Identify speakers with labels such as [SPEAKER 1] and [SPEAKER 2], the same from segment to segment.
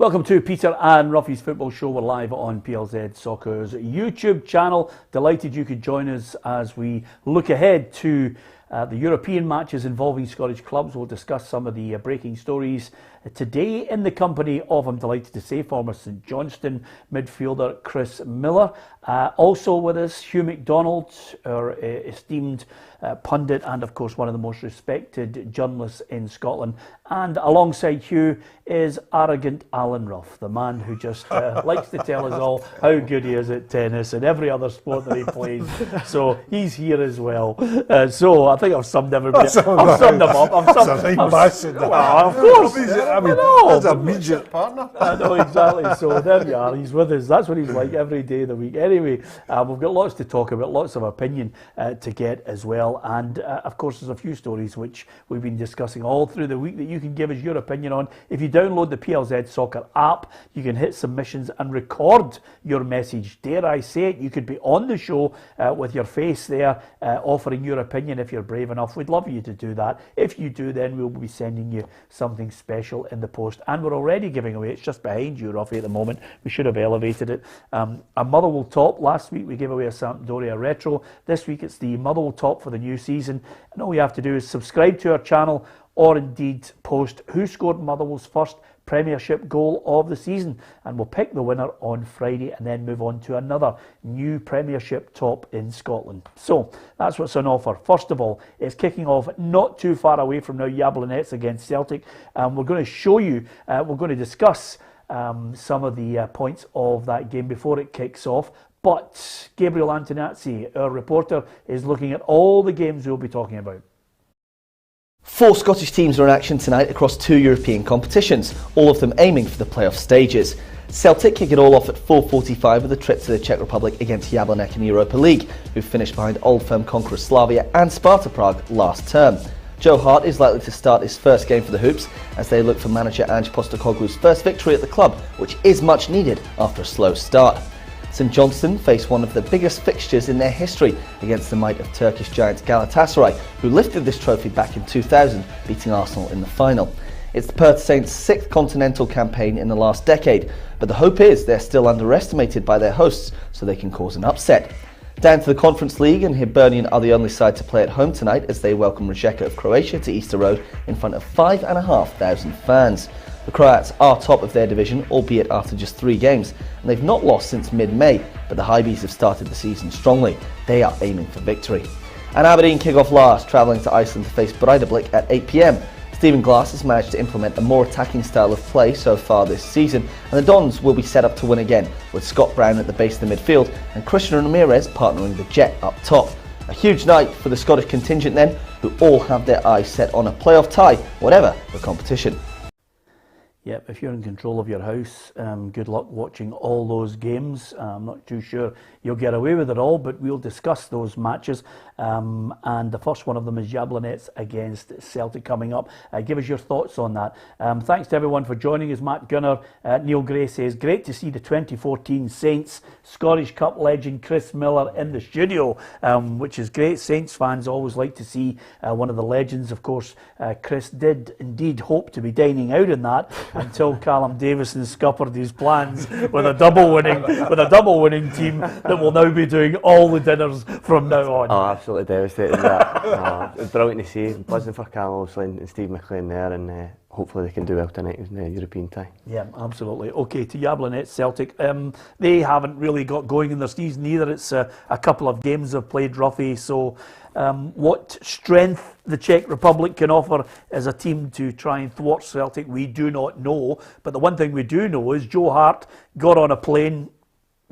[SPEAKER 1] Welcome to Peter and Ruffy's Football Show. We're live on PLZ Soccer's YouTube channel. Delighted you could join us as we look ahead to the European matches involving Scottish clubs. We'll discuss some of the breaking stories today in the company of, I'm delighted to say, former St Johnstone midfielder Chris Miller. Also with us, Hugh MacDonald, our esteemed pundit and of course one of the most respected journalists in Scotland. And alongside Hugh is arrogant Alan Ruff, the man who just likes to tell us all how good he is at tennis and every other sport that he plays. So he's here as well. So I think I've summed everybody. I've summed them up. Well, of course.
[SPEAKER 2] That's a midget partner.
[SPEAKER 1] I know, exactly. So there you are. He's with us. That's what he's like every day of the week. Anyway, we've got lots to talk about, lots of opinion to get as well. And of course, there's a few stories which we've been discussing all through the week that you can give us your opinion on. If you download the PLZ Soccer app, you can hit submissions and record your message. Dare I say it, you could be on the show with your face there, offering your opinion if you're brave enough. We'd love you to do that. If you do, then we'll be sending you something special in the post. And we're already giving away, it's just behind you, Ruffy, at the moment. We should have elevated it. A Motherwell top. Last week we gave away a Sampdoria retro. This week it's the Motherwell top for the new season. And all you have to do is subscribe to our channel, or indeed post who scored Motherwell's first Premiership goal of the season, and we'll pick the winner on Friday and then move on to another new Premiership top in Scotland. So that's what's on offer. First of all, it's kicking off not too far away from now, Jablonec against Celtic. We're going to show you, we're going to discuss some of the points of that game before it kicks off. But Gabriel Antonazzi, our reporter, is looking at all the games we'll be talking about.
[SPEAKER 3] 4 Scottish teams are in action tonight across 2 European competitions, all of them aiming for the playoff stages. Celtic kick it all off at 4:45 with a trip to the Czech Republic against Jablonec in the Europa League, who finished behind old firm conqueror Slavia and Sparta Prague last term. Joe Hart is likely to start his first game for the Hoops as they look for manager Ange Postecoglou's first victory at the club, which is much needed after a slow start. St Johnstone face one of the biggest fixtures in their history against the might of Turkish giants Galatasaray, who lifted this trophy back in 2000, beating Arsenal in the final. It's the Perth Saints' 6th continental campaign in the last decade, but the hope is they're still underestimated by their hosts, so they can cause an upset. Down to the Conference League, and Hibernian are the only side to play at home tonight as they welcome Rijeka of Croatia to Easter Road in front of 5,500 fans. The Croats are top of their division, albeit after just 3 games, and they've not lost since mid-May, but the Hibees have started the season strongly. They are aiming for victory. And Aberdeen kick off last, travelling to Iceland to face Breiðablik at 8 p.m. Stephen Glass has managed to implement a more attacking style of play so far this season, and the Dons will be set up to win again, with Scott Brown at the base of the midfield and Christian Ramirez partnering the Jet up top. A huge night for the Scottish contingent then, who all have their eyes set on a playoff tie, whatever the competition.
[SPEAKER 1] Yep, if you're in control of your house, good luck watching all those games. I'm not too sure you'll get away with it all, but we'll discuss those matches. And the first one of them is Jablonec against Celtic coming up. Give us your thoughts on that. Thanks to everyone for joining us. Matt Gunner, Neil Gray says, great to see the 2014 Saints Scottish Cup legend Chris Miller in the studio, which is great. Saints fans always like to see one of the legends. Of course, Chris did indeed hope to be dining out in that until Callum Davison scuppered his plans with a double winning team that will now be doing all the dinners from now on.
[SPEAKER 4] Oh, absolutely devastating that. It's brilliant to see. Buzzing for Callum obviously and Steve McLean there, and hopefully they can do well tonight in the European tie. Yeah,
[SPEAKER 1] absolutely. Okay, to Jablonec Celtic. They haven't really got going in their season either. It's a couple of games they've played, Ruffy. So what strength the Czech Republic can offer as a team to try and thwart Celtic, we do not know. But the one thing we do know is Joe Hart got on a plane,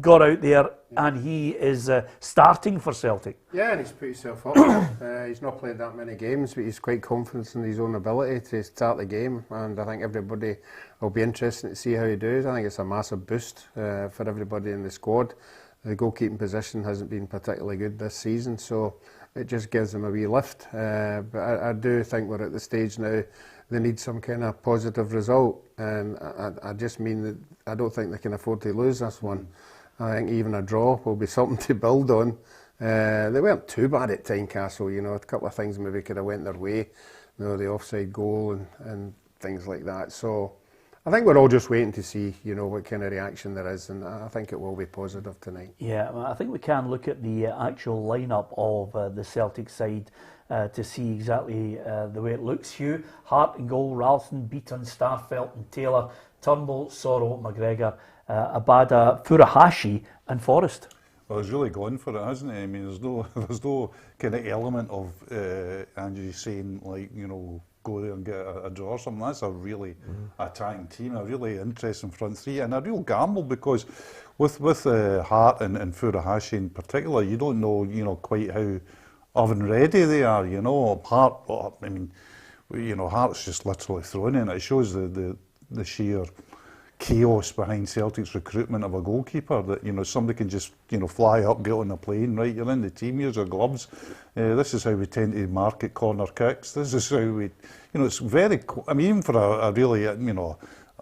[SPEAKER 1] got out there, and he is starting for Celtic.
[SPEAKER 2] Yeah, and he's put himself up there. He's not played that many games, but he's quite confident in his own ability to start the game, and I think everybody will be interested to see how he does. I think it's a massive boost for everybody in the squad. The goalkeeping position hasn't been particularly good this season, so it just gives them a wee lift. But I do think we're at the stage now they need some kind of positive result, and I just mean that I don't think they can afford to lose this one. I think even a draw will be something to build on. They weren't too bad at Tynecastle, you know, a couple of things maybe could have went their way, you know, the offside goal and things like that. So I think we're all just waiting to see, you know, what kind of reaction there is, and I think it will be positive tonight.
[SPEAKER 1] Yeah, I think we can look at the actual lineup of the Celtic side to see exactly the way it looks. Hugh, Hart in goal, Ralston, Beaton, Starfelt and Taylor, Turnbull, Sorrow, McGregor, Abada, Furuhashi and Forrest.
[SPEAKER 5] Well, he's really gone for it, hasn't he? I mean, there's no kind of element of Angie saying, like, you know, go there and get a draw or something. That's a really attacking team, a really interesting front three, and a real gamble, because with Hart and Furuhashi in particular, you don't know, you know, quite how oven ready they are. You know, Hart. I mean, you know, Hart's just literally thrown in. It shows the sheer chaos behind Celtic's recruitment of a goalkeeper, that, you know, somebody can just, you know, fly up, get on a plane, right, you're in the team, here's your gloves. This is how we tend to market corner kicks. This is how we, you know, it's very, I mean, even for a really, you know,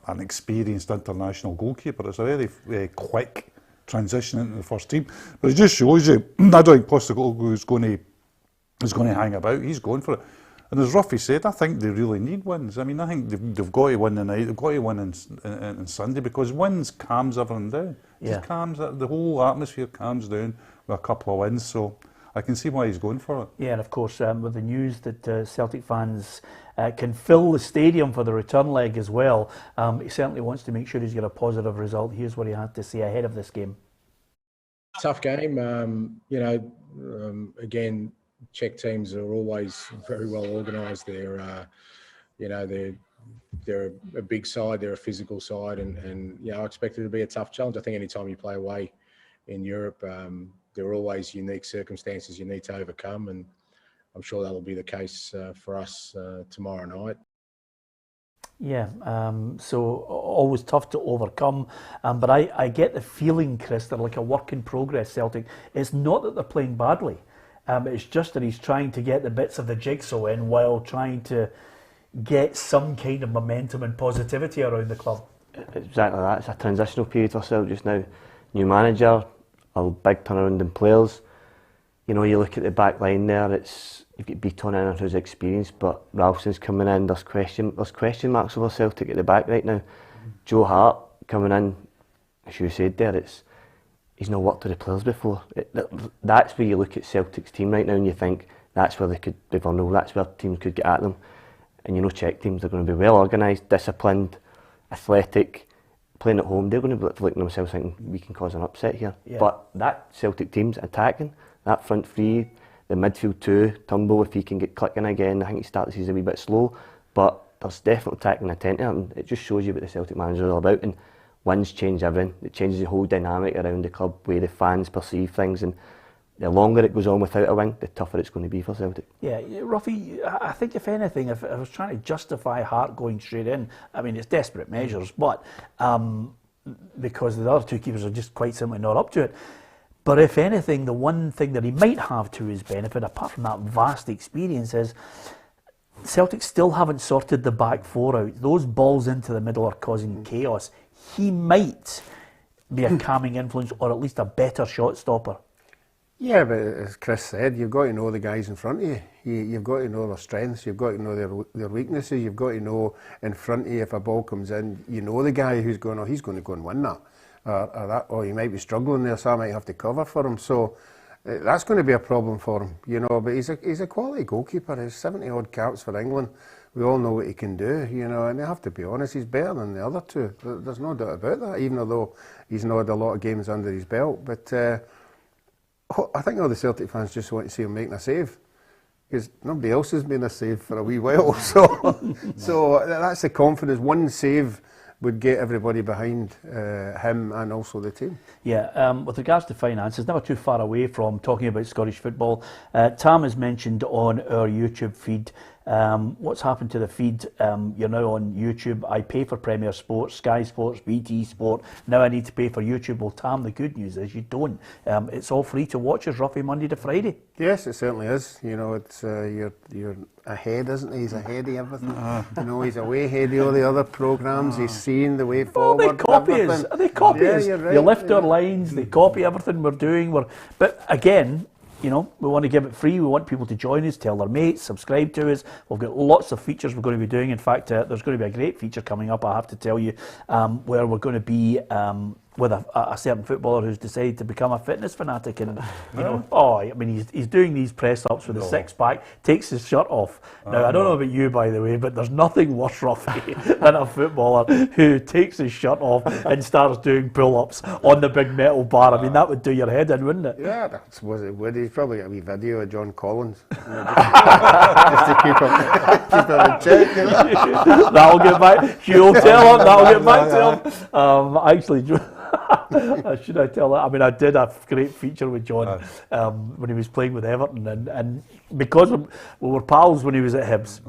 [SPEAKER 5] an experienced international goalkeeper, it's a very quick transition into the first team. But it just shows you, I don't think Postecoglou is going to hang about. He's going for it. And as Ruffy said, I think they really need wins. I mean, I think they've got to win tonight. They've got to win on Sunday, because wins calms everyone down.
[SPEAKER 1] Yeah.
[SPEAKER 5] Just calms, the whole atmosphere calms down with a couple of wins. So I can see why he's going for it.
[SPEAKER 1] Yeah, and of course, with the news that Celtic fans can fill the stadium for the return leg as well, he certainly wants to make sure he's got a positive result. Here's what he had to say ahead of this game.
[SPEAKER 6] Tough game. You know, again, Czech teams are always very well organised. They're, you know, they're a big side. They're a physical side, and you know, I expect it to be a tough challenge. I think any time you play away in Europe, there are always unique circumstances you need to overcome, and I'm sure that'll be the case for us tomorrow night.
[SPEAKER 1] Yeah, so always tough to overcome, but I get the feeling, Chris, they're like a work in progress, Celtic. It's not that they're playing badly. It's just that he's trying to get the bits of the jigsaw in while trying to get some kind of momentum and positivity around the club.
[SPEAKER 4] Exactly that. It's a transitional period for Celtic just now. New manager, a big turnaround in players. You know, you look at the back line there, you've got Beaton in who's experienced, but Ralston's coming in. There's question marks over Celtic at the back right now. Joe Hart coming in, as you said there, he's not worked with the players before. That's where you look at Celtic's team right now and you think that's where they could be vulnerable, that's where teams could get at them. And you know, Czech teams are going to be well organised, disciplined, athletic, playing at home. They're going to be looking at themselves thinking, we can cause an upset here. Yeah. But that Celtic team's attacking, that front three, the midfield two, Turnbull, if he can get clicking again, I think he started the season a wee bit slow, but there's definitely attacking intent there, and it just shows you what the Celtic manager is all about. And wins change everything. It changes the whole dynamic around the club, where the fans perceive things, and the longer it goes on without a win, the tougher it's going to be for Celtic. Yeah,
[SPEAKER 1] Ruffy, I think if anything, if I was trying to justify Hart going straight in, I mean, it's desperate measures, but because the other two keepers are just quite simply not up to it. But if anything, the one thing that he might have to his benefit, apart from that vast experience, is Celtic still haven't sorted the back four out. Those balls into the middle are causing chaos. He might be a calming influence, or at least a better shot stopper.
[SPEAKER 2] Yeah, but as Chris said, you've got to know the guys in front of you. You've got to know their strengths, you've got to know their weaknesses, you've got to know in front of you if a ball comes in, you know the guy who's going, oh, he's going to go and win that. Or he might be struggling there, so I might have to cover for him. So that's going to be a problem for him, you know. But he's a quality goalkeeper. He's 70 odd caps for England. We all know what he can do, you know. And I have to be honest, he's better than the other two. There's no doubt about that. Even though he's not had a lot of games under his belt, but I think all the Celtic fans just want to see him making a save, because nobody else has made a save for a wee while. So that's the confidence. One save would get everybody behind him and also the team.
[SPEAKER 1] Yeah, with regards to finances, never too far away from talking about Scottish football. Tam has mentioned on our YouTube feed, what's happened to the feed. You're now on YouTube. I pay for Premier Sports, Sky Sports, BT Sport. Now I need to pay for YouTube. Well, Tam, the good news is you don't. It's all free to watch us roughly Monday to Friday.
[SPEAKER 2] Yes, it certainly is. You know, it's you're ahead, isn't he? He's ahead of everything. You know, he's way ahead of all the other programmes. He's seeing the way forward.
[SPEAKER 1] Well, they copy us. They copy us.
[SPEAKER 2] You're right.
[SPEAKER 1] You lift our lines. They copy everything we're doing. But again, you know, we want to give it free. We want people to join us, tell their mates, subscribe to us. We've got lots of features we're going to be doing. In fact, there's going to be a great feature coming up, I have to tell you, where we're going to be with a certain footballer who's decided to become a fitness fanatic, and you know, I mean, he's doing these press ups with a six pack, takes his shirt off. Now I don't know about you, by the way, but there's nothing worse, Ruffy, than a footballer who takes his shirt off and starts doing pull ups on the big metal bar. I mean, that would do your head in, wouldn't it?
[SPEAKER 2] Yeah, that's was it. Would he's probably got a wee video of John Collins, just to keep him in check. You know?
[SPEAKER 1] That'll get back. You'll tell him. That'll get back to him. Actually. Should I tell that? I mean, I did a great feature with John when he was playing with Everton, and because we were pals when he was at Hibs,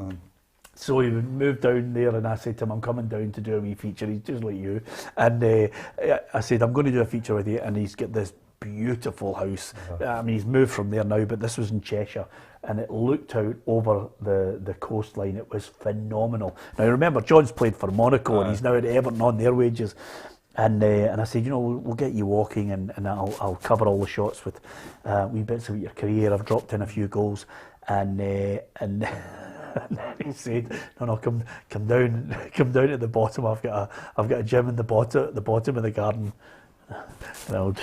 [SPEAKER 1] so he would move down there, and I said to him, I'm coming down to do a wee feature. He's just like you, and I said, I'm going to do a feature with you, and he's got this beautiful house. I mean, he's moved from there now, but this was in Cheshire, and it looked out over the coastline. It was phenomenal. Now remember, John's played for Monaco, and he's now at Everton on their wages. And I said, you know, we'll get you walking, and I'll cover all the shots with wee bits of your career. I've dropped in a few goals, and then he said, no, come down to the bottom. I've got a gym in the bottom of the garden, and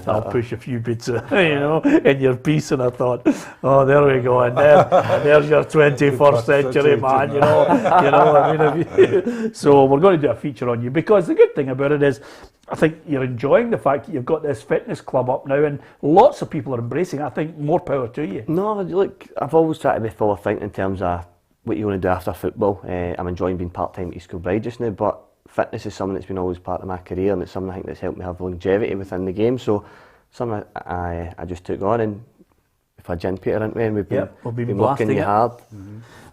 [SPEAKER 1] I'll push a few bits, you know, in your piece. And I thought, oh, there we go, and there's your 21st century man, you know. I mean, so we're going to do a feature on you, because the good thing about it is, I think you're enjoying the fact that you've got this fitness club up now, and lots of people are embracing it. I think more power to you.
[SPEAKER 4] No, look, I've always tried to be full of thinking in terms of what you want to do after football. I'm enjoying being part-time at East Kilbride just now, but fitness is something that's been always part of my career, and it's something I think that's helped me have longevity within the game. So something I just took on, and if I gin Peter into it, and we've been working hard.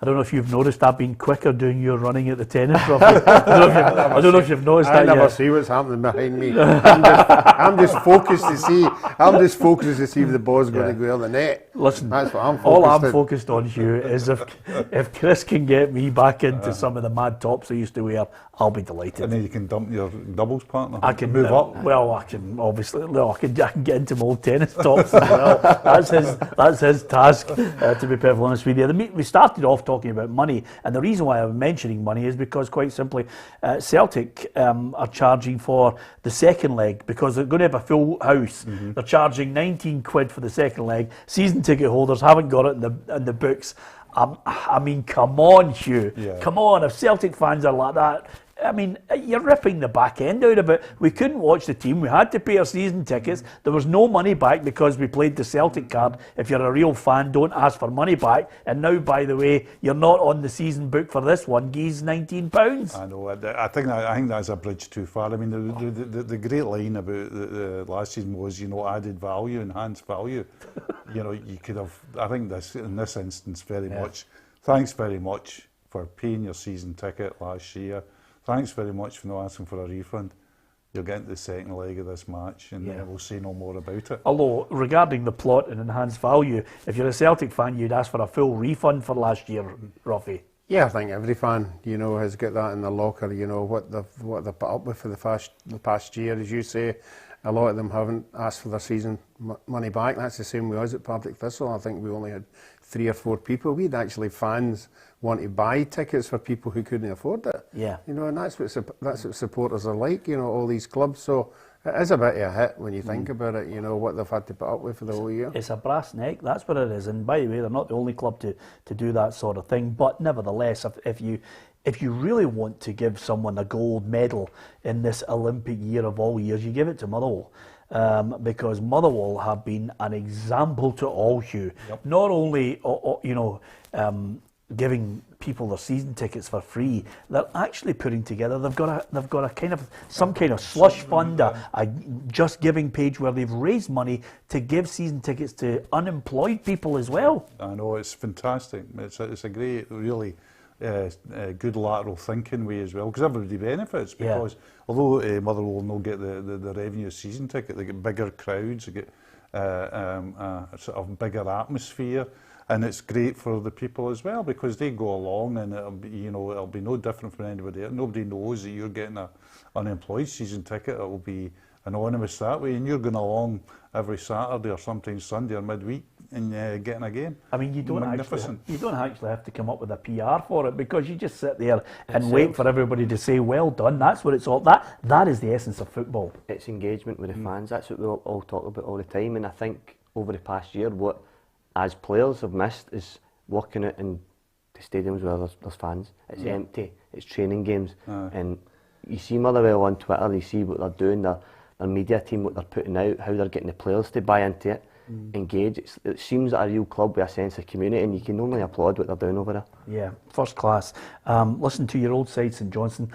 [SPEAKER 1] I don't know if you've noticed, I've been quicker doing your running at the tennis, Ruffy. I don't know if you've noticed that yet.
[SPEAKER 2] I never see what's happening behind me. I'm just focused to see. I'm just focused to see if the ball's going to go in the net.
[SPEAKER 1] Listen,
[SPEAKER 2] that's what I'm focused
[SPEAKER 1] all I'm focused on, Hugh, is if Chris can get me back into some of the mad tops I used to wear, I'll be delighted.
[SPEAKER 5] And then you can dump your doubles partner.
[SPEAKER 1] I can move up. Well, I can obviously. No, I can get into my old tennis tops as well. That's his task. To be perfectly honest with you, we started off talking about money, and the reason why I'm mentioning money is because, quite simply, Celtic are charging for the second leg, because they're going to have a full house. They're charging 19 quid for the second leg. Season ticket holders haven't got it in the books. I mean, come on, Hugh. Yeah. Come on, if Celtic fans are like that, I mean, you're ripping the back end out of it. We couldn't watch the team. We had to pay our season tickets. There was no money back because we played the Celtic card. If you're a real fan, don't ask for money back. And now, by the way, you're not on the season book for this one. Geez, £19.
[SPEAKER 5] I know. I think that's a bridge too far. I mean, the great line about the last season was, you know, added value, enhanced value. You know, you could have. I think in this instance, very much. Thanks very much for paying your season ticket last year. Thanks very much for not asking for a refund. You'll get into the second leg of this match, and we'll say no more about it.
[SPEAKER 1] Although, regarding the plot and enhanced value, if you're a Celtic fan, you'd ask for a full refund for last year, Ruffy.
[SPEAKER 2] Yeah, I think every fan, you know, has got that in their locker. You know what they've put up with for the past year, as you say. A lot of them haven't asked for their season money back. That's the same with us at Partick Thistle. I think we only had 3 or 4 people. We'd actually fans want to buy tickets for people who couldn't afford it.
[SPEAKER 1] Yeah.
[SPEAKER 2] You know, and that's what supporters are like. You know, all these clubs. So it is a bit of a hit when you think about it. You know what they've had to put up with for the whole year.
[SPEAKER 1] It's a brass neck. That's what it is. And by the way, they're not the only club to do that sort of thing. But nevertheless, if you really want to give someone a gold medal in this Olympic year of all years, you give it to Motherwell. Because Motherwell have been an example to all, Hugh. Yep. Not only, giving people their season tickets for free, they're actually putting together. They've got a kind of some kind of slush fund, a Just Giving page where they've raised money to give season tickets to unemployed people as well.
[SPEAKER 5] I know, it's fantastic. It's a great, really. Good lateral thinking way as well, because everybody benefits, because although Motherwell will not get the revenue of season ticket, they get bigger crowds, they get a sort of bigger atmosphere, and it's great for the people as well, because they go along, and it'll be no different from anybody else. Nobody knows that you're getting an unemployed season ticket. It'll be anonymous that way, and you're going along every Saturday or sometimes Sunday or midweek and getting a game.
[SPEAKER 1] I mean, you don't
[SPEAKER 5] Magnificent.
[SPEAKER 1] actually have to come up with a PR for it, because you just sit there and wait for everybody to say, well done. That's what it's all. That is the essence of football.
[SPEAKER 4] It's engagement with the fans. That's what we all talk about all the time. And I think over the past year, what as players have missed is working out in the stadiums where there's fans. It's empty. It's training games, and you see Motherwell on Twitter. You see what they're doing. Their media team, what they're putting out, how they're getting the players to buy into it, engage. It seems like a real club with a sense of community, and you can only applaud what they're doing over there.
[SPEAKER 1] Yeah, first class. Listen to your old side, St Johnstone.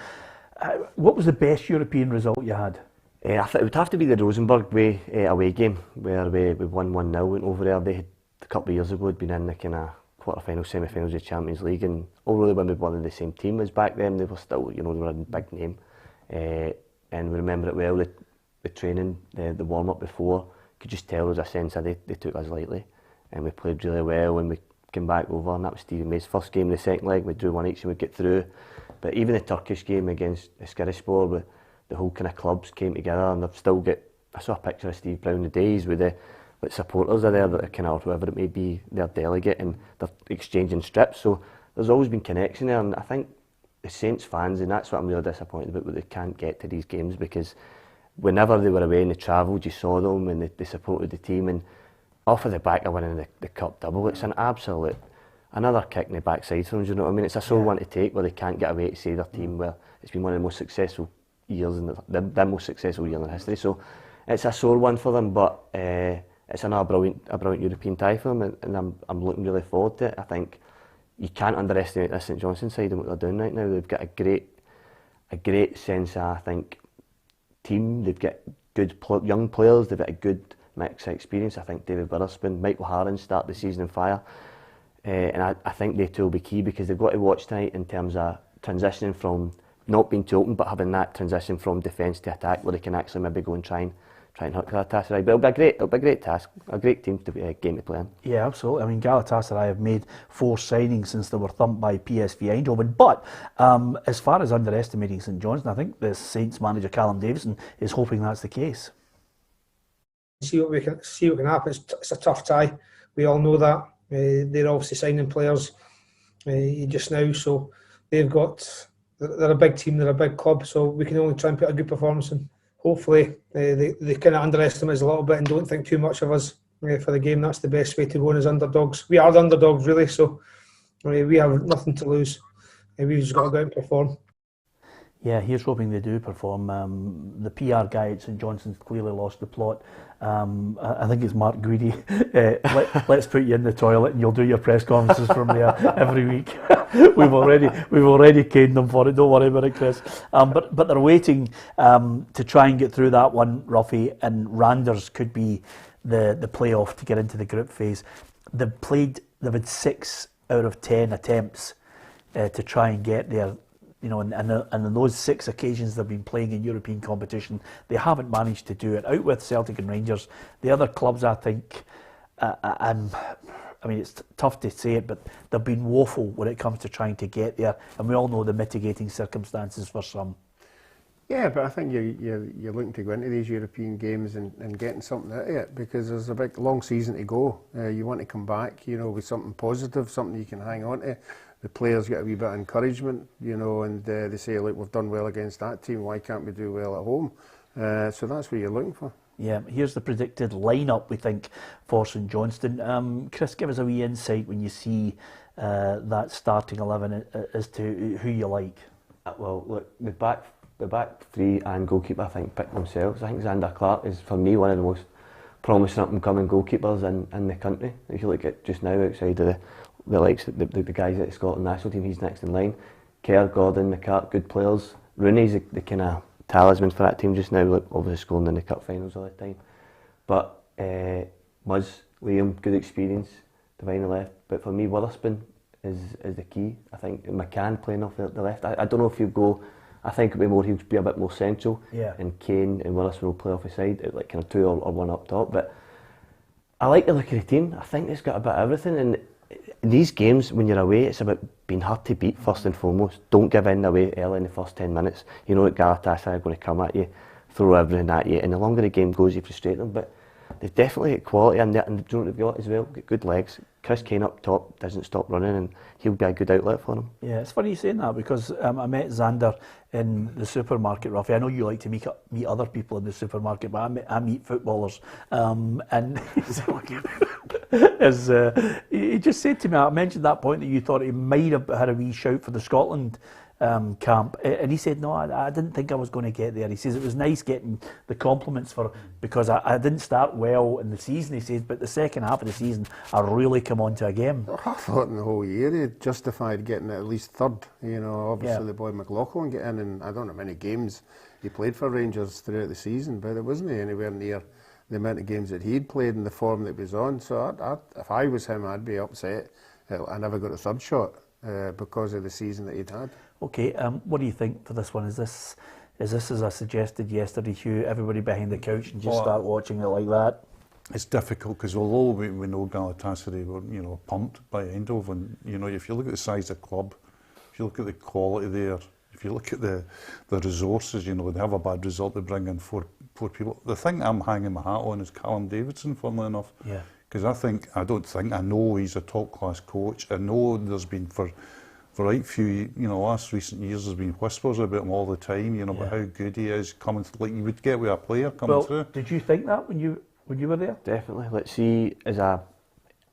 [SPEAKER 1] What was the best European result you had?
[SPEAKER 4] I think it would have to be the Rosenborg away game, where we won 1-0, went over there. They had, a couple of years ago, had been in the kind of quarter-finals, semi-finals of the Champions League, and although when we were in the same team as back then, they were still, they were a big name. And we remember it well, the training, the warm-up before, could just tell there was a sense that they took us lightly, and we played really well when we came back over, and that was Stevie May's first game. The second leg, we drew 1 each and we'd get through. But even the Turkish game against Skirispor, with the whole kind of clubs came together, and they've still got, I saw a picture of Steve Brown the days with the supporters are there, that are kind of, whoever it may be, their delegate, and they're exchanging strips. So there's always been connection there, and I think the Saints fans, and that's what I'm really disappointed about, but they can't get to these games, because whenever they were away and they travelled, you saw them and they supported the team, and off of the back of winning the cup double, it's an absolute, another kick in the backside for them, you know what I mean? It's a sore one to take, where they can't get away to see their team, where it's been one of the most successful years, in the most successful year in their history. So it's a sore one for them, but it's another brilliant European tie for them, and I'm looking really forward to it. I think you can't underestimate this St Johnstone side and what they're doing right now. They've got a great sense of, I think, team. They've got good young players. They've got a good mix of experience. I think David Witherspoon, Michael Harron start the season on fire, and I think they two will be key, because they've got to watch tonight in terms of transitioning from not being too open, but having that transition from defence to attack, where they can actually maybe go and try and hurt Galatasaray. But it'll be a great task, a great team to be a game to play in.
[SPEAKER 1] Yeah, absolutely. I mean, Galatasaray have made 4 signings since they were thumped by PSV Eindhoven. But as far as underestimating St Johnstone, I think the Saints manager Callum Davison is hoping that's the case.
[SPEAKER 7] See what can happen. It's a tough tie. We all know that. They're obviously signing players just now, so they're a big team. They're a big club, so we can only try and put a good performance in. Hopefully they kind of underestimate us a little bit and don't think too much of us for the game. That's the best way to go in as underdogs. We are the underdogs, really, so we have nothing to lose. We've just got to go out and perform.
[SPEAKER 1] Yeah, here's hoping they do perform. The PR guy at St Johnstone's clearly lost the plot. I think it's Mark Guidi. Let's put you in the toilet and you'll do your press conferences from there every week. We've already caned them for it. Don't worry about it, Chris. But they're waiting to try and get through that one, Ruffy, and Randers could be the playoff to get into the group phase. They've had 6 out of 10 attempts to try and get there. And on those 6 occasions they've been playing in European competition, they haven't managed to do it. Out with Celtic and Rangers, the other clubs, I think, I mean, it's tough to say it, but they've been woeful when it comes to trying to get there, and we all know the mitigating circumstances for some.
[SPEAKER 2] Yeah, but I think you're looking to go into these European games and getting something out of it, because there's a big long season to go. You want to come back, with something positive, something you can hang on to. The players get a wee bit of encouragement, and they say, look, we've done well against that team, why can't we do well at home? So that's what you're looking for.
[SPEAKER 1] Yeah, here's the predicted lineup, we think, for St Johnstone. Chris, give us a wee insight when you see that starting 11 as to who you like.
[SPEAKER 4] Well, look, the back 3 and goalkeeper, I think, pick themselves. I think Xander Clark is, for me, one of the most promising up-and-coming goalkeepers in the country. If you look at just now, outside of the likes of the guys at the Scotland national team, he's next in line. Kerr, Gordon, McCart, good players. Rooney's the kind of talisman for that team just now, like obviously scoring in the cup finals all the time. But Muzz, Liam, good experience, behind the left. But for me, Witherspoon is the key. I think McCann playing off the left. I don't know if he'll go. I think he'll be a bit more central.
[SPEAKER 1] Yeah. And
[SPEAKER 4] Kane and Witherspoon will play off the side, like kind of 2 or 1 up top. But I like the look of the team. I think it's got a bit of everything. And in these games, when you're away, it's about being hard to beat first and foremost. Don't give in away early in the first 10 minutes. You know that Galatasaray are going to come at you. throw everything at you, and the longer the game goes, you frustrate them. But they've definitely got quality in there, and you know what they've got as well? Got good legs. Chris Kane up top doesn't stop running, and he'll be a good outlet for them.
[SPEAKER 1] Yeah, it's funny you saying that, because I met Xander in the supermarket, Ruffy. I know you like to meet other people in the supermarket, but I meet footballers. And he just said to me, I mentioned that point that you thought he might have had a wee shout for the Scotland camp, and he said, no, I didn't think I was going to get there. He says it was nice getting the compliments because I didn't start well in the season, he says, but the second half of the season I really come on to a game.
[SPEAKER 2] I thought in the whole year he justified getting at least third. You know, obviously the boy McLaughlin get in, and I don't know how many games he played for Rangers throughout the season, but it wasn't anywhere near the amount of games that he'd played and the form that he was on. So if I was him, I'd be upset I never got a third shot because of the season that he'd had.
[SPEAKER 1] Okay, what do you think for this one? Is this as I suggested yesterday, Hugh, everybody behind the couch and just start watching it like that?
[SPEAKER 5] It's difficult because although we know Galatasaray were pumped by Eindhoven, if you look at the size of the club, if you look at the quality there, if you look at the resources, they have a bad result, they bring in four people. The thing I'm hanging my hat on is Callum Davidson, funnily enough.
[SPEAKER 1] Yeah.
[SPEAKER 5] Because I know he's a top class coach. I know there's been for right few, last recent years, there's been whispers about him all the time, about how good he is coming through, like you would get with a player coming through. Did
[SPEAKER 1] you think that when you were there?
[SPEAKER 4] Definitely. Let's see,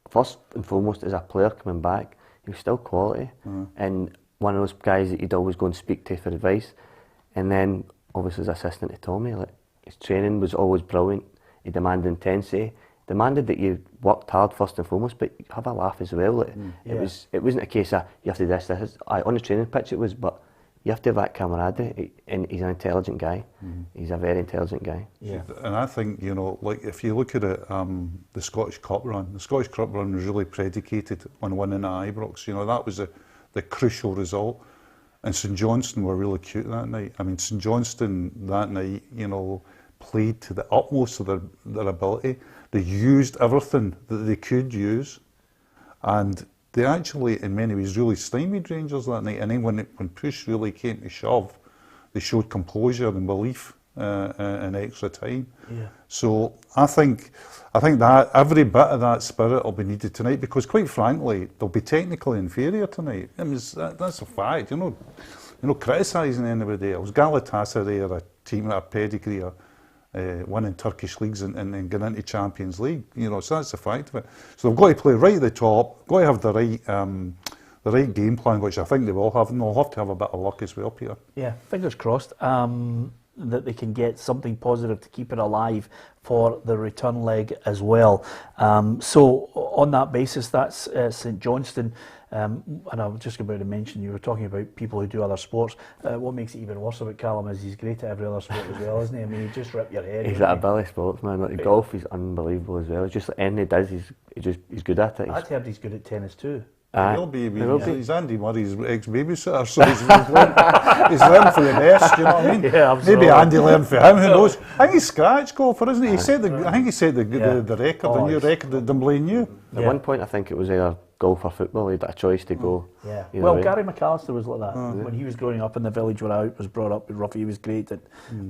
[SPEAKER 4] first and foremost, as a player coming back, he was still quality, and one of those guys that you'd always go and speak to for advice. And then, obviously, as assistant to Tommy, his training was always brilliant. He demanded intensity. Demanded that you worked hard first and foremost, but have a laugh as well. It wasn't a case of you have to do this. On the training pitch it was, but you have to have that camaraderie, and he's an intelligent guy. He's a very intelligent guy.
[SPEAKER 5] Yeah. And I think, if you look at it, the Scottish Cup run was really predicated on winning at Ibrox. That was the crucial result. And St Johnstone were really cute that night. I mean, St Johnstone that night, played to the utmost of their ability. They used everything that they could use, and they actually, in many ways, really stymied Rangers that night. And then when push really came to shove, they showed composure and belief in extra time. Yeah. So I think that every bit of that spirit will be needed tonight, because, quite frankly, they'll be technically inferior tonight. I mean, that's a fact. Criticising anybody else. Galatasaray are a team with a pedigree of winning Turkish leagues and getting into Champions League, so that's the fact of it. So they've got to play right at the top, got to have the right game plan, which I think they will have, and they'll have to have a bit of luck as well, Peter.
[SPEAKER 1] Yeah, fingers crossed that they can get something positive to keep it alive for the return leg as well. So on that basis, that's St Johnstone. And I was just about to mention, you were talking about people who do other sports. What makes it even worse about Callum is he's great at every other sport as well, isn't he? I mean, he just rip your head.
[SPEAKER 4] He's a Billy sportsman. Golf is unbelievable as well. It's just like anything he does, he's good at it.
[SPEAKER 1] I'd heard he's good at tennis too.
[SPEAKER 5] He's Andy Murray's ex-babysitter, so he's learned for the best, you know what I mean?
[SPEAKER 1] Yeah, absolutely.
[SPEAKER 5] Maybe Andy learned for him, who knows? I think he's scratch golfer, isn't he? I think he set the record, the new record that Dunblane knew.
[SPEAKER 4] At one point, I think it was either golf or football. He had a choice to go.
[SPEAKER 1] Yeah. Well, Gary McAllister was like that. When he was growing up in the village where I was brought up with Ruffy, he was great at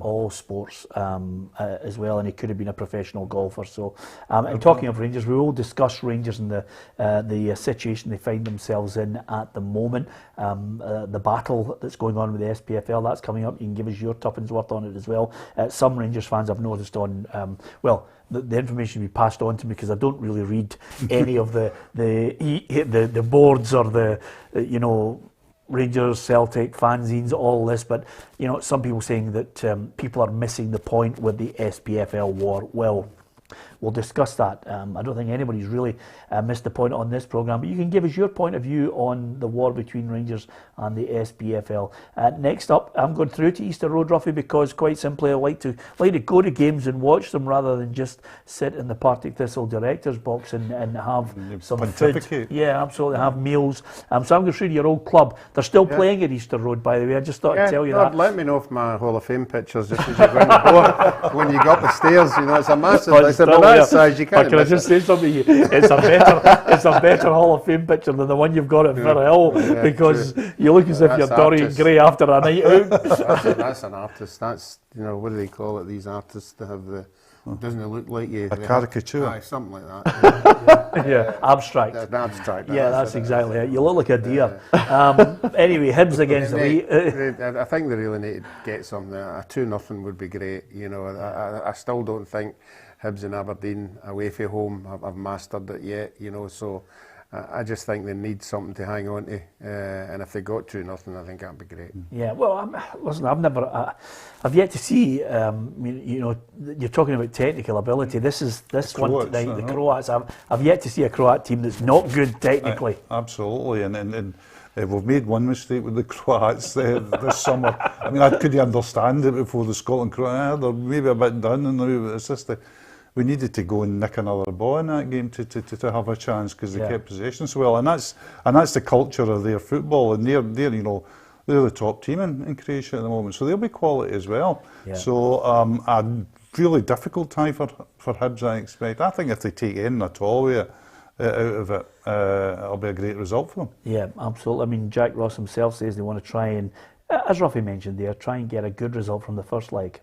[SPEAKER 1] all sports as well, and he could have been a professional golfer. So, and talking of Rangers, we will discuss Rangers and the situation they find themselves in at the moment. The battle that's going on with the SPFL, that's coming up. You can give us your tuppence worth on it as well. Some Rangers fans I've noticed on, the information we passed on to me, because I don't really read any of the boards or the Rangers, Celtic, fanzines, all this, but some people saying that people are missing the point with the SPFL war. Well, we'll discuss that. I don't think anybody's really missed the point on this programme, but you can give us your point of view on the war between Rangers and the SPFL. Next up, I'm going through to Easter Road, Ruffy, because quite simply I like to go to games and watch them rather than just sit in the Partick Thistle director's box and have some food. Yeah, absolutely, have meals. So I'm going through to your old club. They're still playing at Easter Road, by the way. I just thought I'd tell you that.
[SPEAKER 2] Let me know if my Hall of Fame pictures just as you go in the door when you go up the stairs. It's a massive they're
[SPEAKER 1] still
[SPEAKER 2] that
[SPEAKER 1] there.
[SPEAKER 2] size, you
[SPEAKER 1] But
[SPEAKER 2] can't
[SPEAKER 1] can I
[SPEAKER 2] miss
[SPEAKER 1] just
[SPEAKER 2] it.
[SPEAKER 1] say something? It's a better Hall of Fame picture than the one you've got at Firhill,
[SPEAKER 2] Yeah,
[SPEAKER 1] because you look as if
[SPEAKER 2] That's
[SPEAKER 1] you're Dorian
[SPEAKER 2] artist.
[SPEAKER 1] Gray after a night out.
[SPEAKER 2] That's an artist. That's, you know, what do they call it? These artists that have the. Doesn't it look like you?
[SPEAKER 5] A caricature.
[SPEAKER 2] Aye, something like that.
[SPEAKER 1] Yeah, abstract.
[SPEAKER 2] An abstract.
[SPEAKER 1] Yeah, that's exactly it. You look like a deer. Anyway, Hibs against the Leeds.
[SPEAKER 2] I think they really need to get something. A 2-0 would be great. You know, I still don't think Hibs and Aberdeen away from home have mastered it yet. You know, so I just think they need something to hang on to. And if they got 2-0, I think that'd be great.
[SPEAKER 1] Yeah, well, listen, I've yet to see. You know, you're talking about technical ability. This one
[SPEAKER 5] Croats,
[SPEAKER 1] tonight, the Croats. I've yet to see a Croat team that's not good technically.
[SPEAKER 5] Absolutely, and we've made one mistake with the Croats this summer. I mean, I couldn't understand it before the Scotland-Croatia. They're maybe a bit done, and it's just we needed to go and nick another ball in that game to have a chance, because they kept possession so well, and that's the culture of their football, and they're you know, they're the top team in Croatia at the moment, so they'll be quality as well.
[SPEAKER 1] Yeah.
[SPEAKER 5] So a really difficult tie for Hibs, I expect. I think if they take in at all out of it, it'll be a great result for them.
[SPEAKER 1] Yeah, absolutely. I mean, Jack Ross himself says they want to try and, as Ruffy mentioned there, try and get a good result from the first leg.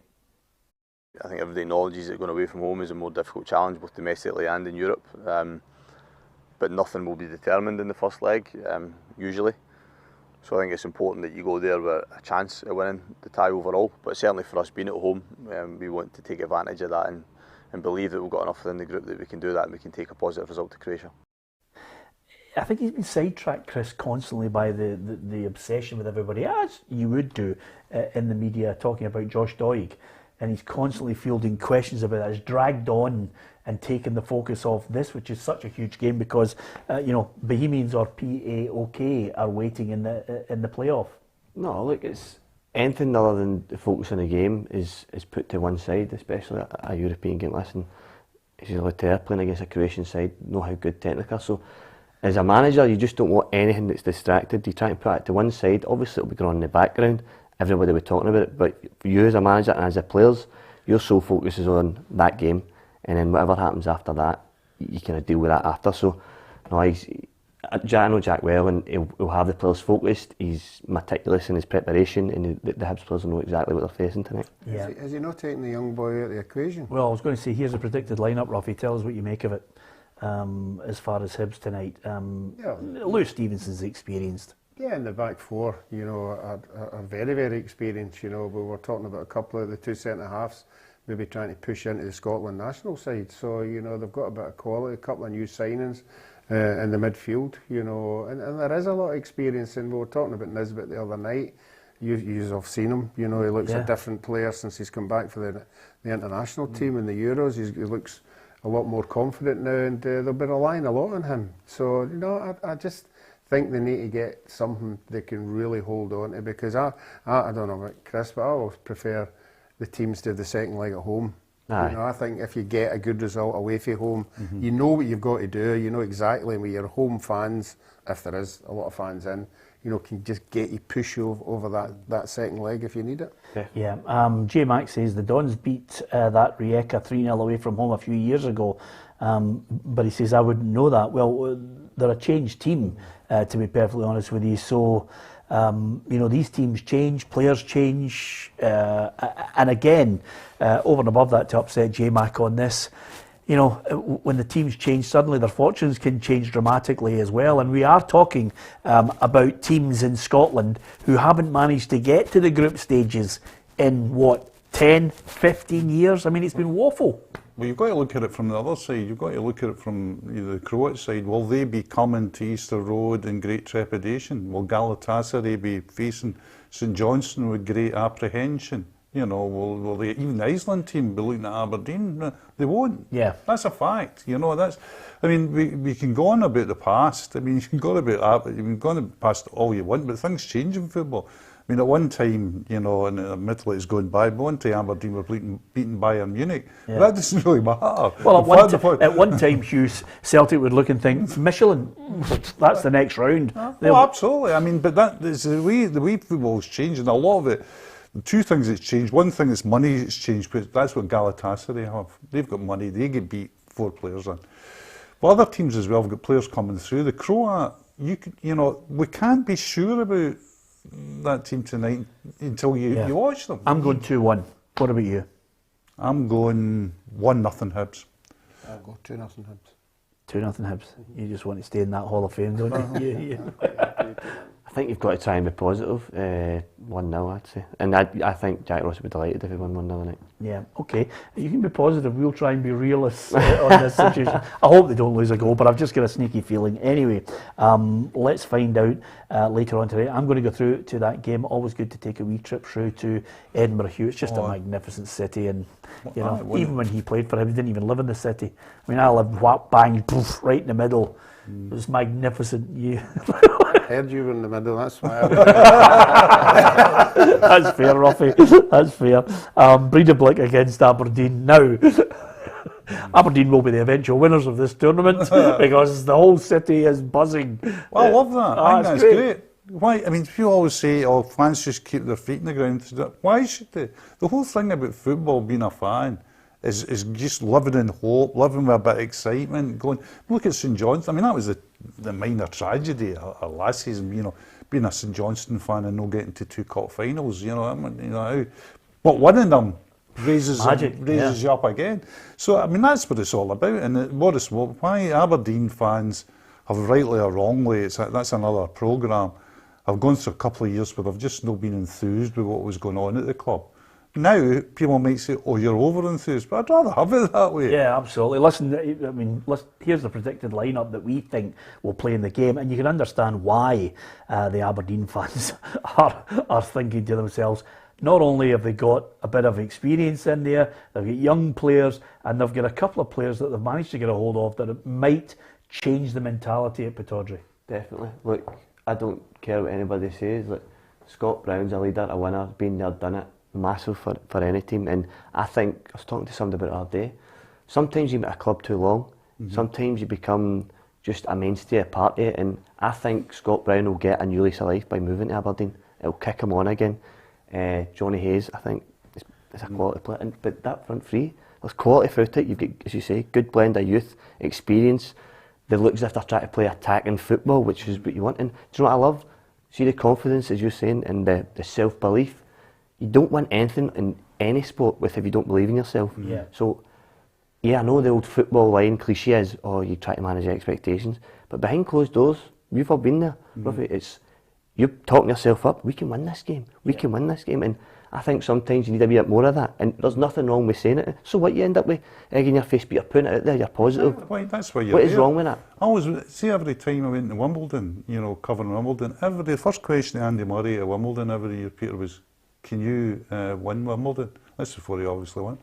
[SPEAKER 8] I think everybody acknowledges that going away from home is a more difficult challenge, both domestically and in Europe. But nothing will be determined in the first leg, usually. So I think it's important that you go there with a chance of winning the tie overall. But certainly for us being at home, we want to take advantage of that and believe that we've got enough in the group that we can do that and we can take a positive result to Croatia.
[SPEAKER 1] I think he's been sidetracked, Chris, constantly by the obsession with everybody, as you would do in the media, talking about Josh Doig. And he's constantly fielding questions about that. It's dragged on and taken the focus off this, which is such a huge game, because you know, Bohemians or PAOK are waiting in the playoff.
[SPEAKER 4] No, look, it's anything other than the focus on the game is put to one side, especially a European game. Listen, as you're there playing against a Croatian side, know how good technical. So as a manager, you just don't want anything that's distracted. You try and put it to one side. Obviously, it'll be going on in the background. Everybody will be talking about it, but for you as a manager and as a players, your sole focus is on that game, and then whatever happens after that, you kind of deal with that after. So, no, I know Jack well, and he'll have the players focused. He's meticulous in his preparation, and the Hibs players will know exactly what they're facing tonight.
[SPEAKER 1] Yeah.
[SPEAKER 2] Is he not taking the young boy out of the equation?
[SPEAKER 1] Well, I was going to say, here's a predicted lineup, Ruffy. Tell us what you make of it as far as Hibs tonight. Lewis Stevenson's experienced.
[SPEAKER 2] Yeah, in the back four, you know, are very, very experienced, you know, but we're talking about a couple of the two centre-halves maybe trying to push into the Scotland national side. So, you know, they've got a bit of quality, a couple of new signings in the midfield, you know, and there is a lot of experience, and we were talking about Nisbet the other night. You've have seen him, you know, he looks a different player since he's come back for the international team in the Euros. He looks a lot more confident now, and they'll be relying a lot on him. So, you know, I just think they need to get something they can really hold on to, because I don't know about Chris, but I always prefer the teams to have the second leg at home.
[SPEAKER 4] Aye.
[SPEAKER 2] You know, I think if you get a good result away from home, you know what you've got to do. You know exactly where your home fans, if there is a lot of fans in, you know, can just get you push you over that second leg if you need it.
[SPEAKER 1] Yeah. J Max says the Dons beat that Rijeka 3-0 away from home a few years ago, but he says I wouldn't know that. Well, they're a changed team, to be perfectly honest with you. So, you know, these teams change, players change, and again, over and above that, to upset J-Mac on this, you know, when the teams change, suddenly their fortunes can change dramatically as well. And we are talking about teams in Scotland who haven't managed to get to the group stages in, 10, 15 years? I mean, it's been woeful.
[SPEAKER 5] Well, you've got to look at it from the other side. You've got to look at it from the Croat side. Will they be coming to Easter Road in great trepidation? Will Galatasaray be facing St Johnstone with great apprehension? You know, will they, even the Iceland team be looking at Aberdeen? They won't.
[SPEAKER 1] Yeah.
[SPEAKER 5] That's a fact. You know, I mean, we can go on about the past. I mean, you can go on past all you want, but things change in football. I mean, at one time, you know, and admittedly it's going by, but one time Aberdeen were beaten Bayern Munich.
[SPEAKER 1] Yeah.
[SPEAKER 5] That doesn't really matter.
[SPEAKER 1] Well, at one time, Hughes, Celtic would look and think, Michelin, that's the next round.
[SPEAKER 5] Well, absolutely. I mean, but that is the way football's changed, and a lot of it, The two things that's changed. One thing is money that's changed, but that's what Galatasaray have. They've got money. They get beat 4 players in. But other teams as well have got players coming through. The Croat, we can't be sure about that team tonight until you watch them.
[SPEAKER 1] I'm going 2-1. What about you?
[SPEAKER 5] I'm going 1-0 Hibs.
[SPEAKER 2] I'll go 2-0 Hibs.
[SPEAKER 1] 2-0 Hibs. You just want to stay in that Hall of Fame, don't you?
[SPEAKER 4] I think you've got to try and be positive. 1-0, I'd say. And I think Jack Ross would be delighted if he won 1-0 tonight.
[SPEAKER 1] Yeah, okay. You can be positive. We'll try and be realists on this situation. I hope they don't lose a goal, but I've just got a sneaky feeling. Anyway, let's find out later on today. I'm going to go through to that game. Always good to take a wee trip through to Edinburgh, Hugh. It's just a magnificent city, and even when he played for him, he didn't even live in the city. I mean, I lived whap bang poof right in the middle. It was magnificent.
[SPEAKER 2] I heard you were in the middle, that's why.
[SPEAKER 1] That's fair, Ruffy. That's fair. Breidablik against Aberdeen. Now, Aberdeen will be the eventual winners of this tournament because the whole city is buzzing.
[SPEAKER 5] Well, I love that. I think that's great. Why? I mean, people always say, "Oh, fans just keep their feet in the ground." Why should they? The whole thing about football, being a fan, is just living in hope, living with a bit of excitement. Going, look at St John's. I mean, that was the minor tragedy of last season. Being a St Johnstone fan and not getting to 2 cup finals. But winning them raises you up again. So I mean, that's what it's all about. And why Aberdeen fans have rightly or wrongly, that's another programme. I've gone through a couple of years where they've just not been enthused with what was going on at the club. Now, people might say, "Oh, you're over-enthused," but I'd rather have it that way.
[SPEAKER 1] Yeah, absolutely. Listen, here's the predicted lineup that we think will play in the game, and you can understand why the Aberdeen fans are thinking to themselves, not only have they got a bit of experience in there, they've got young players, and they've got a couple of players that they've managed to get a hold of that might change the mentality at Pittodrie.
[SPEAKER 4] Definitely. Look, I don't care what anybody says. Like, Scott Brown's a leader, a winner, been there, done it. Massive for any team, and I think I was talking to somebody about it the other day. Sometimes you make a club too long. Sometimes you become just a mainstay, a part of it, and I think Scott Brown will get a new lease of life by moving to Aberdeen. It'll kick him on again. Johnny Hayes, I think, is a quality player, but that front three, there's quality throughout it. You've got, as you say, good blend of youth, experience. They look as if they're trying to play attacking football, which is what you want. And do you know what I love? See the confidence, as you're saying, and the self-belief. You don't win anything in any sport if you don't believe in yourself.
[SPEAKER 1] Yeah.
[SPEAKER 4] So, I know the old football line cliche is, you try to manage expectations, but behind closed doors, you've all been there. It's you're talking yourself up. We can win this game. We can win this game. And I think sometimes you need a wee bit more of that. And there's nothing wrong with saying it. So what you end up with, egg in your face, but you're putting it out there. You're positive.
[SPEAKER 5] That's why you're
[SPEAKER 4] What is wrong with that?
[SPEAKER 5] I always see every time I went to Wimbledon, covering Wimbledon. The first question to Andy Murray at Wimbledon every year, Peter, was, "Can you win Wimbledon?" That's before he obviously won.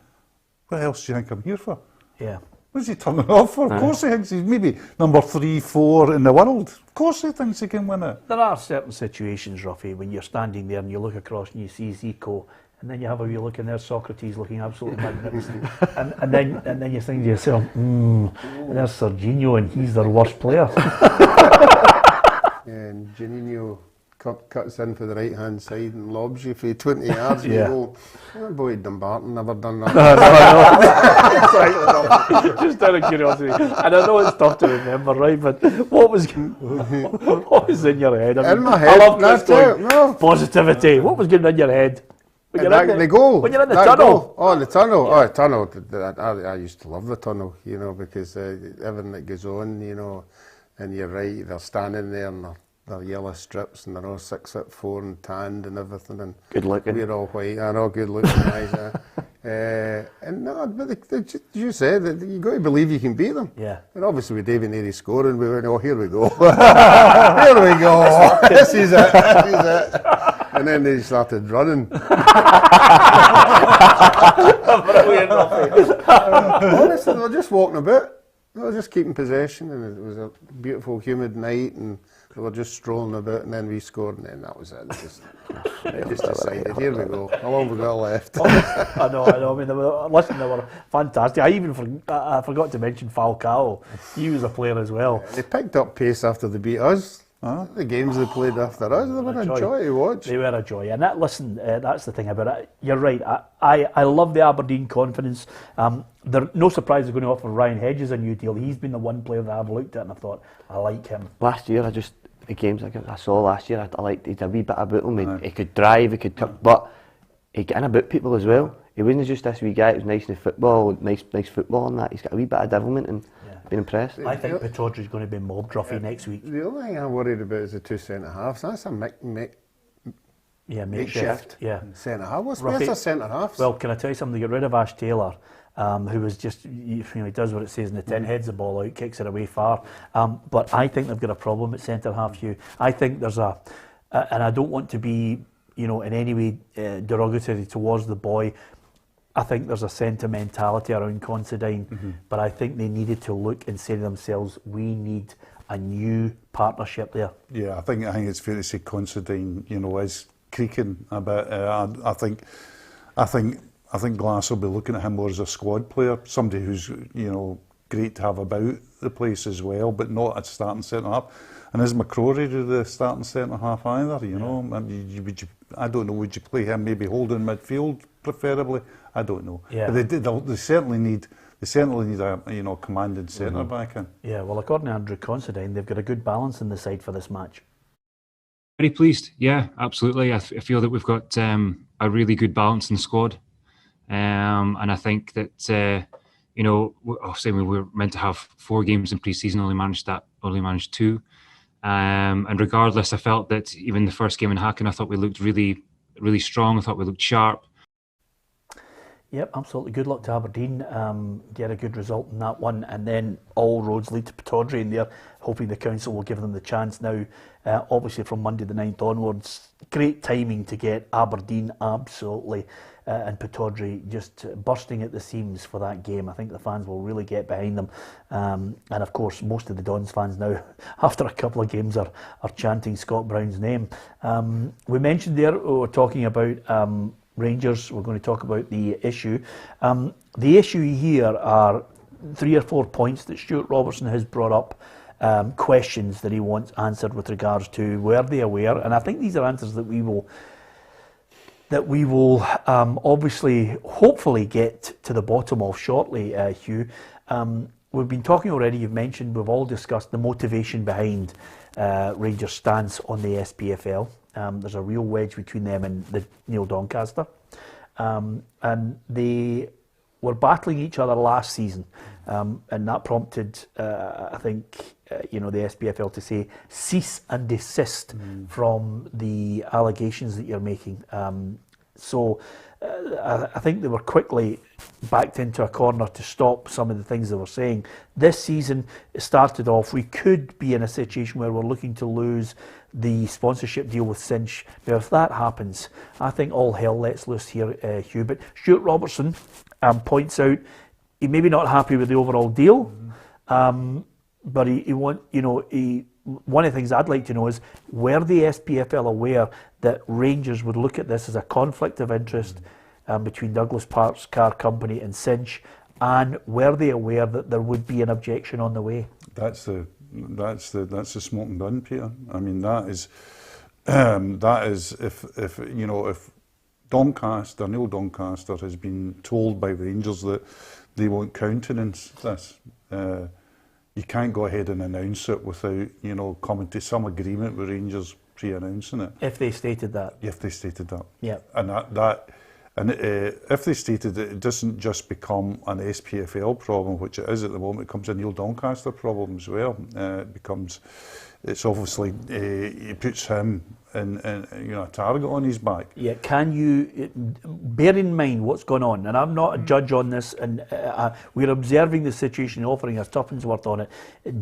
[SPEAKER 5] What else do you think I'm here for?
[SPEAKER 1] Yeah.
[SPEAKER 5] What's he turning off for? Of course he thinks he's maybe number 3, 4 in the world. Of course he thinks he can win it.
[SPEAKER 1] There are certain situations, Ruffy, when you're standing there and you look across and you see Zico, and then you have a wee look and there's Socrates looking absolutely magnificent, and then you think to yourself, and there's Serginho and he's their worst player.
[SPEAKER 2] And Janino cuts in for the right hand side and lobs you for 20 yards and
[SPEAKER 1] Yeah.
[SPEAKER 2] you go, "Oh boy, Dumbarton never done that."
[SPEAKER 1] No. Just out of curiosity, and I know it's tough to remember, right? But what was in your head? I mean,
[SPEAKER 2] In my head,
[SPEAKER 1] I love
[SPEAKER 2] that's
[SPEAKER 1] Chris going,
[SPEAKER 2] it, no.
[SPEAKER 1] positivity. What was going in your head? When you're in
[SPEAKER 2] The goal.
[SPEAKER 1] When you're in the
[SPEAKER 2] that
[SPEAKER 1] tunnel.
[SPEAKER 2] goal. Oh, the tunnel. Yeah. Oh, the tunnel. I used to love the tunnel, because everything that goes on, and you're right, they're standing there and they're yellow strips and they're all 6'4" and tanned and everything, and
[SPEAKER 4] Good looking.
[SPEAKER 2] we're all white. I know, good looking guys. And no, but you said that you got to believe you can beat them.
[SPEAKER 1] Yeah.
[SPEAKER 2] And obviously with David Neary scoring, we went, "Oh, here we go, here we go, this is it, this is it." And then they started running. Honestly, they were just walking about. They were just keeping possession, and it was a beautiful, humid night, and they were just strolling about, and then we scored, and then that was it. They just decided, here we go. How long have we got left?
[SPEAKER 1] I know. I mean, they were fantastic. I forgot to mention Falcao. He was a player as well.
[SPEAKER 2] They picked up pace after they beat us. The games they played after us, they were a joy to watch.
[SPEAKER 1] They were a joy. And listen, that's the thing about it. You're right. I love the Aberdeen confidence. No surprise they're going to offer Ryan Hedges a new deal. He's been the one player that I've looked at and I thought, I like him.
[SPEAKER 4] Last year, the games I saw last year, I liked he'd a wee bit about him. He could drive, he could cut, but he got in about people as well. He wasn't just this wee guy. It was nice in the football, nice football and that. He's got a wee bit of devilment and been impressed.
[SPEAKER 1] I think Pittodrie's going to be mobbed roughy next week.
[SPEAKER 2] The only thing I'm worried about is the two centre halves. That's a makeshift centre half. Where's the centre halves?
[SPEAKER 1] Well, can I tell you something? Get rid of Ash Taylor, who was just, he does what it says in the tin, heads the ball out, kicks it away far. But I think they've got a problem at centre half, Hugh. I think there's and I don't want to be, in any way derogatory towards the boy. I think there's a sentimentality around Considine, but I think they needed to look and say to themselves, we need a new partnership there.
[SPEAKER 5] Yeah, I think it's fair to say Considine, is creaking a bit. I think Glass will be looking at him more as a squad player, somebody who's great to have about the place as well, but not at starting centre half. And is McCrory the starting centre half either? I don't know. Would you play him maybe holding midfield preferably? I don't know.
[SPEAKER 1] Yeah.
[SPEAKER 5] But they certainly need a commanding centre back in.
[SPEAKER 1] Yeah. Well, according to Andrew Considine, they've got a good balance in the side for this match.
[SPEAKER 9] Very pleased. Yeah, absolutely. I feel that we've got a really good balance in the squad, and I think that obviously we were meant to have 4 games in pre-season, only managed 2. And regardless, I felt that even the first game in Hacken, I thought we looked really, really strong. I thought we looked sharp.
[SPEAKER 1] Yep, absolutely. Good luck to Aberdeen. Get a good result in that one, and then all roads lead to Pittodrie, and they're hoping the council will give them the chance now. Obviously, from Monday the 9th onwards, great timing to get Aberdeen absolutely, and Pittodrie just bursting at the seams for that game. I think the fans will really get behind them, and of course, most of the Dons fans now, after a couple of games, are chanting Scott Brown's name. We mentioned there, we're talking about Rangers. We're going to talk about the issue. The issue here are 3 or 4 points that Stuart Robertson has brought up, questions that he wants answered with regards to were they aware, and I think these are answers that we will obviously, hopefully get to the bottom of shortly, Hugh. We've been talking already, you've mentioned, we've all discussed the motivation behind Rangers' stance on the SPFL. There's a real wedge between them and the Neil Doncaster. And they were battling each other last season. And that prompted, I think, the SPFL to say, cease and desist from the allegations that you're making. So I think they were quickly backed into a corner to stop some of the things they were saying. This season, it started off, we could be in a situation where we're looking to lose the sponsorship deal with Cinch. Now, if that happens, I think all hell lets loose here, Hugh. But Stuart Robertson points out he may be not happy with the overall deal, but one of the things I'd like to know is, were the SPFL aware that Rangers would look at this as a conflict of interest between Douglas Park's car company and Cinch, and were they aware that there would be an objection on the way? That's the
[SPEAKER 5] smoking gun, Peter. I mean, that is if Doncaster, Neil Doncaster, has been told by Rangers that they won't countenance this. You can't go ahead and announce it without, coming to some agreement with Rangers pre-announcing it.
[SPEAKER 1] If they stated that.
[SPEAKER 5] If they stated that.
[SPEAKER 1] Yeah.
[SPEAKER 5] And if they stated it doesn't just become an SPFL problem, which it is at the moment, it becomes a Neil Doncaster problem as well. It's obviously, it puts him in a target on his back.
[SPEAKER 1] Yeah, can you bear in mind what's going on? And I'm not a judge on this, and we're observing the situation, offering us tuppence worth on it.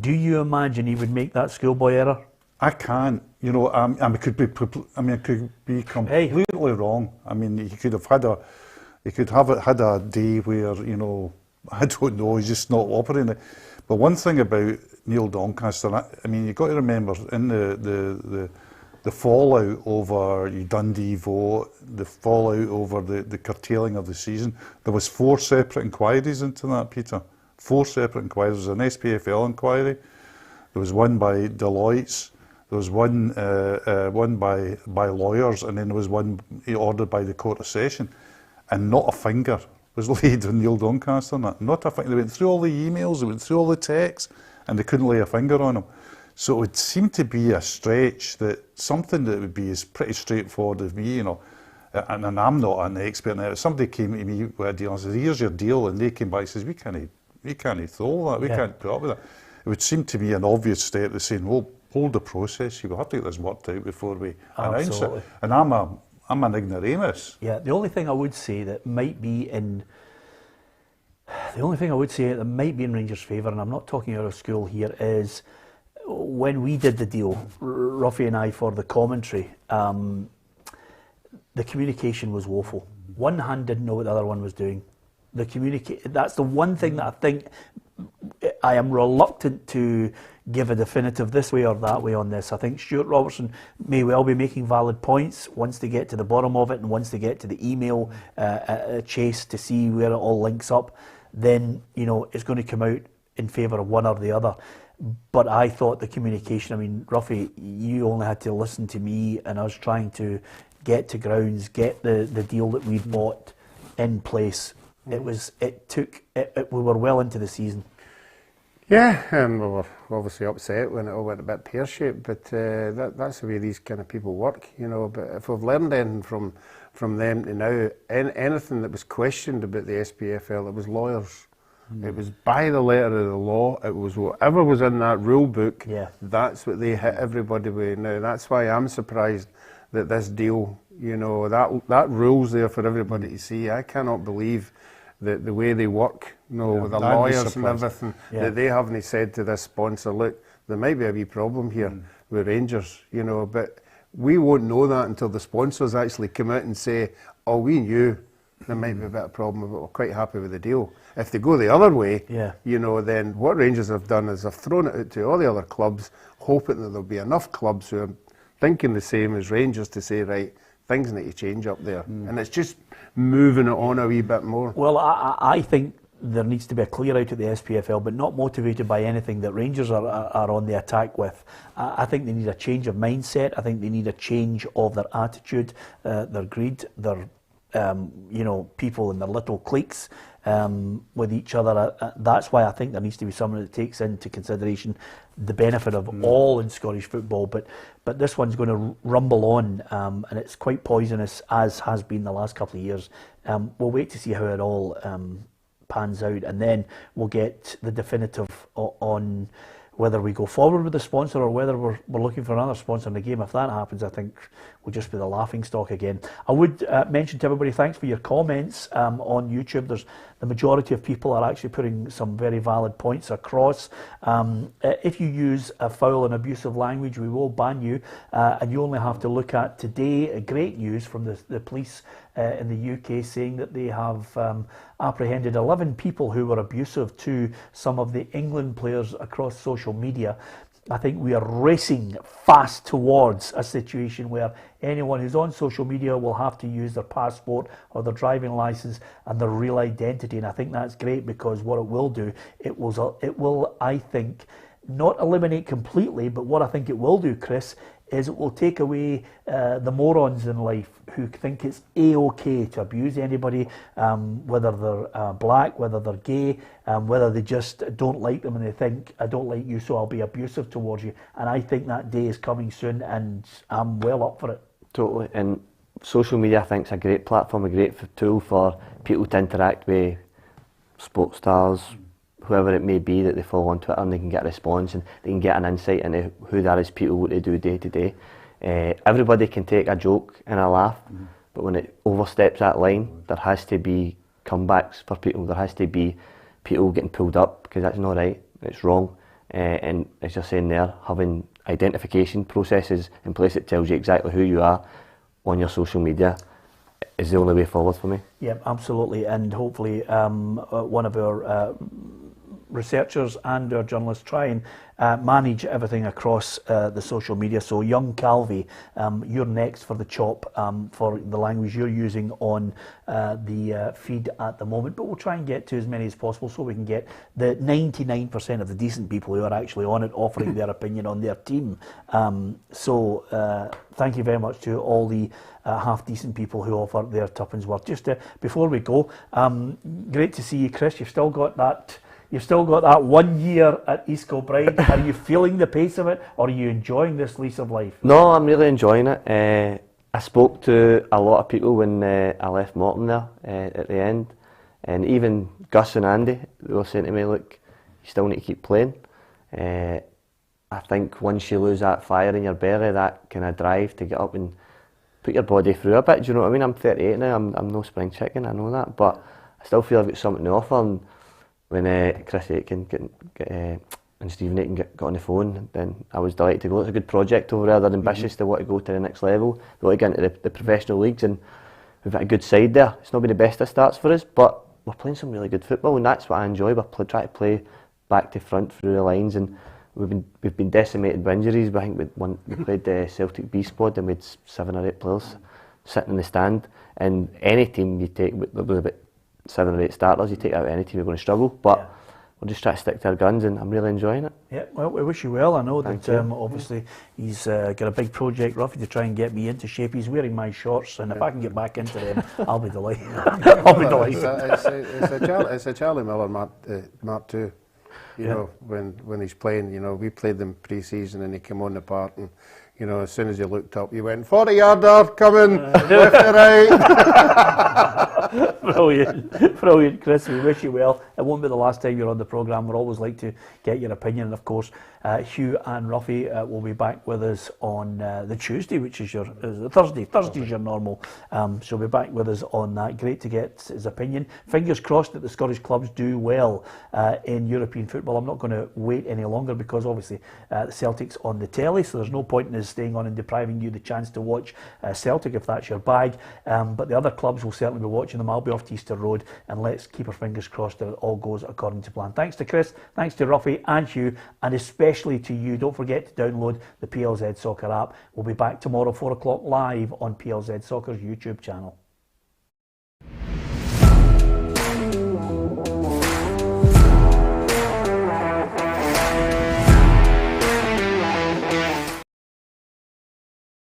[SPEAKER 1] Do you imagine he would make that schoolboy error?
[SPEAKER 5] I can't. I could be completely wrong. I mean, he could have had a day where, I don't know, he's just not operating it. But one thing about Neil Doncaster, I mean, you've got to remember, in the fallout over Dundee vote, the fallout over the curtailing of the season, there was 4 separate inquiries into that, Peter. 4 separate inquiries. There was an SPFL inquiry, there was one by Deloitte's, There was one by lawyers, and then there was one ordered by the Court of Session, and not a finger was laid on Neil Doncaster on that. Not a finger. They went through all the emails, they went through all the texts, and they couldn't lay a finger on him. So it would seem to be a stretch that something that would be as pretty straightforward as me, you know, and I'm not an expert in it. If somebody came to me with a deal and says, here's your deal, and they came back and says, we can't throw that, we can't put up with that. It would seem to be an obvious step to saying, well, hold the process, you will have to get this worked out before we announce it. And I'm an ignoramus.
[SPEAKER 1] Yeah, the only thing I would say that might be in Rangers' favour, and I'm not talking out of school here, is when we did the deal, Ruffy and I, for the commentary, the communication was woeful. One hand didn't know what the other one was doing. That's the one thing that I think I am reluctant to give a definitive this way or that way on this. I think Stuart Robertson may well be making valid points once they get to the bottom of it and once they get to the email chase to see where it all links up, then, you know, it's going to come out in favour of one or the other. But I thought the communication, I mean, Ruffy, you only had to listen to me and us trying to get to grounds, get the deal that we'd bought in place. We were well into the season.
[SPEAKER 2] Yeah, and we were obviously upset when it all went a bit pear-shaped, but that's the way these kind of people work, you know. But if we've learned anything from them to now, anything that was questioned about the SPFL, it was lawyers. It was by the letter of the law. It was whatever was in that rule book. Yeah. That's what they hit everybody with. Now, that's why I'm surprised that this deal, you know, that rule's there for everybody to see. I cannot believe that the way they work, you know, with the lawyers and everything, that they haven't said to this sponsor, look, there might be a wee problem here with Rangers, you know, but we won't know that until the sponsors actually come out and say, oh, we knew there might be a bit of problem, but we're quite happy with the deal. If they go the other way, you know, then what Rangers have done is they've thrown it out to all the other clubs, hoping that there'll be enough clubs who are thinking the same as Rangers to say, right, things need to change up there. And it's just moving it on a wee bit more.
[SPEAKER 1] Well, I think there needs to be a clear out at the SPFL, but not motivated by anything that Rangers are on the attack with. I think they need a change of mindset. I think they need a change of their attitude, their greed, their you know, people in their little cliques with each other. That's why I think there needs to be someone that takes into consideration the benefit of all in Scottish football. But this one's going to rumble on, and it's quite poisonous, as has been the last couple of years. We'll wait to see how it all pans out, and then we'll get the definitive on whether we go forward with the sponsor or whether we're looking for another sponsor in the game. If that happens, I think we'll just be the laughing stock again. I would mention to everybody, thanks for your comments on YouTube. The majority of people are actually putting some very valid points across. If you use a foul and abusive language, we will ban you, and you only have to look at today, great news from the police in the UK, saying that they have apprehended 11 people who were abusive to some of the England players across social media. I think we are racing fast towards a situation where anyone who's on social media will have to use their passport or their driving license and their real identity. And I think that's great, because what it will do, it will, I think, not eliminate completely, but what I think it will do, Chris, is it will take away the morons in life who think it's A-OK to abuse anybody, whether they're black, whether they're gay, whether they just don't like them and they think, I don't like you, so I'll be abusive towards you. And I think that day is coming soon, and I'm well up for it.
[SPEAKER 4] Totally. And social media, I think, is a great platform, a great tool for people to interact with sports stars, whoever it may be that they follow on Twitter, and they can get a response and they can get an insight into who there is people, what they do day to day. Everybody can take a joke and a laugh, but when it oversteps that line, there has to be comebacks for people. There has to be people getting pulled up, because that's not right, it's wrong. And as you're saying there, having identification processes in place that tells you exactly who you are on your social media is the only way forward for me.
[SPEAKER 1] Yeah, absolutely. And hopefully one of our researchers and our journalists try and manage everything across the social media. So, young Calvi, you're next for the chop for the language you're using on the feed at the moment. But we'll try and get to as many as possible so we can get the 99% of the decent people who are actually on it offering their opinion on their team. So, thank you very much to all the half-decent people who offer their tuppence worth. Just before we go, great to see you, Chris. You've still got that 1 year at East Kilbride. Are you feeling the pace of it, or are you enjoying this lease of life?
[SPEAKER 4] No, I'm really enjoying it. I spoke to a lot of people when I left Morton there at the end, and even Gus and Andy, they were saying to me, look, you still need to keep playing. I think once you lose that fire in your belly, that kind of drive to get up and put your body through a bit, do you know what I mean? I'm 38 now, I'm no spring chicken, I know that, but I still feel I've got something to offer. And when Chris Aitken and Stephen Aitken got on the phone, then I was delighted to go. It's a good project over there. They're ambitious. They want to go to the next level. They want to get into the professional leagues, and we've got a good side there. It's not been the best of starts for us, but we're playing some really good football, and that's what I enjoy. We're trying to play back to front through the lines, and we've been decimated by injuries. I think we played the Celtic B squad, and we had 7 or 8 players sitting in the stand. And any team you take, there was about 7 or 8 starters, you take out any team, you're going to struggle. But we'll just try to stick to our guns, and I'm really enjoying it.
[SPEAKER 1] Yeah, well, we wish you well. I know that obviously he's got a big project, Ruffy, to try and get me into shape. He's wearing my shorts, and if I can get back into them, I'll be delighted. I'll be delighted.
[SPEAKER 2] It's a Charlie Miller Mark too. You know, when he's playing, you know, we played them pre-season and he came on the part, and you know, as soon as he looked up, you went 40-yarder coming left to right.
[SPEAKER 1] Brilliant, Chris. We wish you well. It won't be the last time you're on the programme. We'd always like to get your opinion, and of course, Hugh and Ruffy will be back with us on the Tuesday, which is Thursday. Thursday's your normal. So be back with us on that. Great to get his opinion. Fingers crossed that the Scottish clubs do well in European football. I'm not going to wait any longer because obviously the Celtic's on the telly, so there's no point in us staying on and depriving you the chance to watch Celtic if that's your bag. But the other clubs will certainly be watching them. I'll be off to Easter Road, and let's keep our fingers crossed that it all goes according to plan. Thanks to Chris, thanks to Ruffy and Hugh, and especially to you. Don't forget to download the PLZ Soccer app. We'll be back tomorrow 4 o'clock live on PLZ Soccer's YouTube channel.